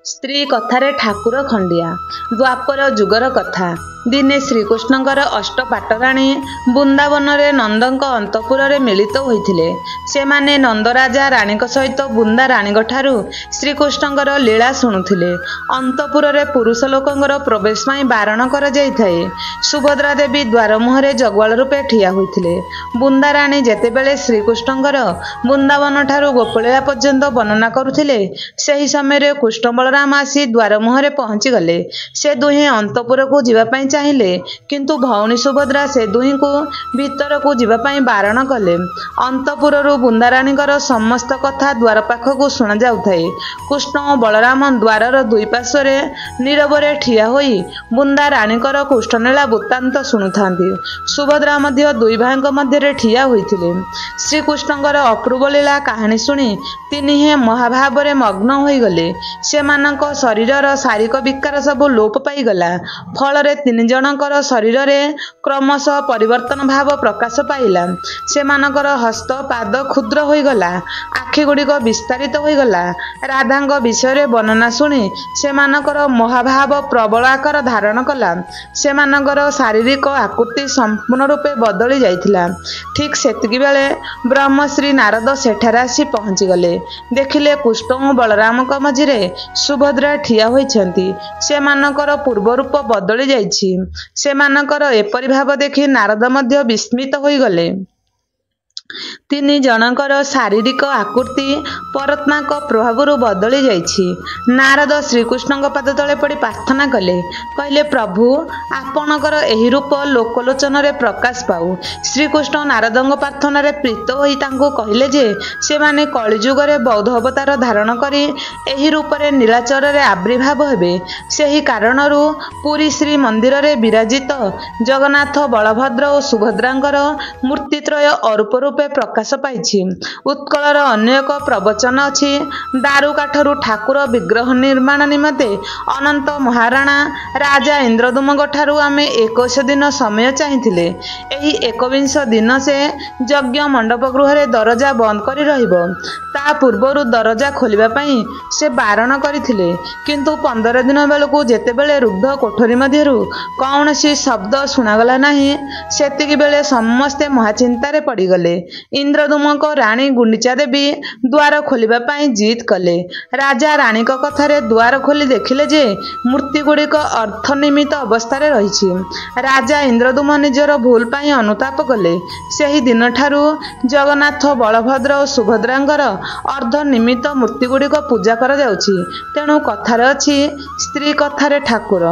स्त्री कथारे ठाकुर खंडिया द्वापर जुगर कथा। दिने श्रीकृष्णकर अष्टपाटराणी वृंदावन नंदक अंतपुर मिलित होइथिले। सेमाने नंदराजा राणी सहित वृंदा राणी ठारू श्रीकृष्णकर लीला शुणुथिले। अंतपुर पुरुष लोकंकर प्रवेश पाई बारण कर जाइथाए। सुभद्रा देवी द्वार मुहरे जगवाल रूपे ठिया होइथिले। वृंदा राणी जेतेबेले श्रीकृष्णकर वृंदावन ठारू गोपलीला पर्यंत वर्णना करुथिले, सेही समय कृष्ण बलराम आसी द्वार मुहरे पहुंची गले। से दुहें अंतपुर को जीवापाई चाहिए, किंतु भौणी सुभद्रा से दुही को भीतर को जीवापाई बारण कले। अंतपुर वृंदाराणीकर समस्त कथा द्वार पाखक शुणा जाउथाए। कृष्ण और बलराम द्वारर दुई पार्श्वरे नीरवरे ठिया होई वृंदा राणीकर कृष्णलीला वृत्तांत शुणुथांती। सुभद्रा मध्य दुई भाईक मध्य ठिया होइथिले। श्रीकृष्णकर अपूर्व लीला कहानी शुणी तिनिहे महाभाव मग्न हो गले। सेमानक शरीरर शारीरिक विकार सब लोप पाईगला। फल तीन जनकर शरीर में क्रमशः परिवर्तन भाव प्रकाश पाइला। सेमानकर हस्त पाद क्षुद्र होईगला, आखि गुड़िक विस्तारित होईगला। राधांग विषय वर्णना शुणी सेमानकर महाभाव प्रबल आकार धारण कला। सेमानकर शारीरिक आकृति संपूर्ण रूपे बदली जाइथिला। ठीक सेतिकी बेले ब्रह्मश्री नारद सेठारे आसी पहुंची गले। देखिले कृष्ण और बलराम मझिरे सुभद्रा ठिया होइछंती। सेमानकर पूर्व रूप बदली जाइछि। सेमानकर एपरि भाव देखि नारद मध्य विस्मित होइगले। तीन जनकर शारीरिक आकृति परत्नाक प्रभाव बदली जाइछि। नारद श्रीकृष्ण पाद तले पड़ी प्रार्थना कले, कहले प्रभु आपणकर एही रूप लोकलोचन रे प्रकाश पाऊ। श्रीकृष्ण नारदंग प्रार्थना रे प्रीत होई तांको कहले जे से माने कलिजुग रे बौद्ध अवतार धारण करी एही रूप रे नीलाचर रे आविर्भाव हेबे। सेही कारणरू पुरी श्री मंदिर रे विराजित जगन्नाथ, बलभद्र और सुभद्रांकर मूर्तित्रय अरूप रूपे प्रकाश पाइछि। उत्कलर अन्य एक प्रवचन अछि, दारू काठरू ठाकुर विग्रह निर्माण निमते अनंत महाराणा राजा इंद्रदुम्न ठारू आमे 21 दिन समय चाहिथिले। एही 21 दिन से यज्ञ मंडप गृह रे दरजा बंद करी रहिबो। ता पूर्वरु दरजा खोलिबा पई से बारण करिथिले, किंतु 15 दिन बेलकु जेतेबेले रुद्ध कोठरी मध्यरु कौनसी शब्द सुनागला नाही, सेतिकी बेले समस्ते महाचिंतारे पड़ीगले। इंद्रदुम्न राणी गुंडीचा देवी द्वार खोलिबा पई जिद कले। राजा राणी कथारे द्वार खोली देखिले जे मूर्ति गुड़िक अर्थनिमित अवस्था रही। राजा इंद्रदुम्न निजर भूल पाई अनुताप कले। सेही दिन ठारू जगन्नाथ, बलभद्र और सुभद्रांगर अर्धनिमित मूर्ति गुड़िक पूजा करा जाउछि। तेणु कथारे अछि, स्त्री कथारे ठाकुर।